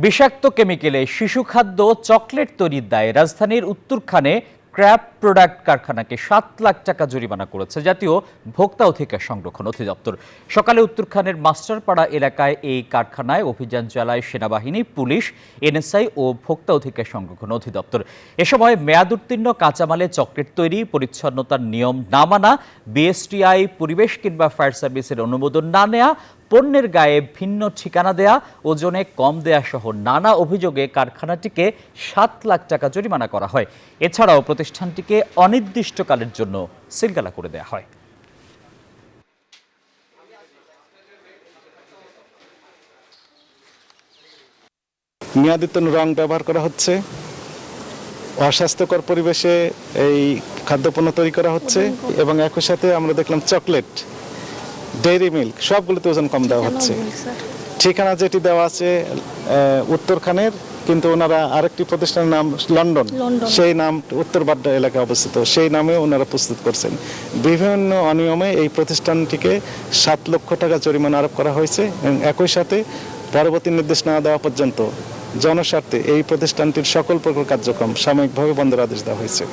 বিষাক্ত কেমিক্যালে শিশু খাদ্য চকলেট তৈরির দায়ে রাজধানীর উত্তরখানে ক্র্যাব প্রোডাক্ট কারখানাকে ৭ লাখ টাকা জরিমানা করেছে জাতীয় ভোক্তা অধিকার সংরক্ষণ অধিদপ্তর। সকালে উত্তরখানের মাস্টারপাড়া এলাকায় এই কারখানায় অভিযান চালায় সেনাবাহিনী, পুলিশ, এনএসআই ও ভোক্তা অধিকার সংরক্ষণ অধিদপ্তর। এ সময় মেয়াদ উত্তীর্ণ কাঁচামালে চকলেট তৈরি, পরিচ্ছন্নতার নিয়ম না মানা, বিএসটিআই, পরিবেশ কিংবা ফায়ার সার্ভিসের অনুমোদন না নেওয়া, পণ্যের গায়ে ভিন্ন ঠিকানা দেয়া, ওজনে কম দেয়া সহ নানা অভিযোগে কারখানাটিকে ৭ লাখ টাকা জরিমানা করা হয়। এছাড়াও প্রতিষ্ঠানটিকে অনির্দিষ্টকালের জন্য সিলগালা করে দেয়া হয়। মেয়াদোত্তীর্ণ রং ব্যবহার করা হচ্ছে, অস্বাস্থ্যকর পরিবেশে এই খাদ্যপণ্য তৈরি করা হচ্ছে এবং একই সাথে আমরা দেখলাম চকলেট, ডেইরি মিল্ক সবগুলোতে ওজন কম দেওয়া হচ্ছে। ঠিকানা যেটি দেওয়া আছে উত্তরখানের, কিন্তু ওনারা আরেকটি প্রতিষ্ঠানের নাম লন্ডন, সেই নাম উত্তর বাড্ডা এলাকায় অবস্থিত, সেই নামে ওনারা প্রস্তুত করছেন। বিভিন্ন অনিয়মে এই প্রতিষ্ঠানটিকে ৭ লক্ষ টাকা জরিমানা আরোপ করা হয়েছে এবং একই সাথে পরবর্তী নির্দেশ না দেওয়া পর্যন্ত জনস্বার্থে এই প্রতিষ্ঠানটির সকল প্রকার কার্যক্রম সাময়িকভাবে বন্ধের আদেশ দেওয়া হয়েছে।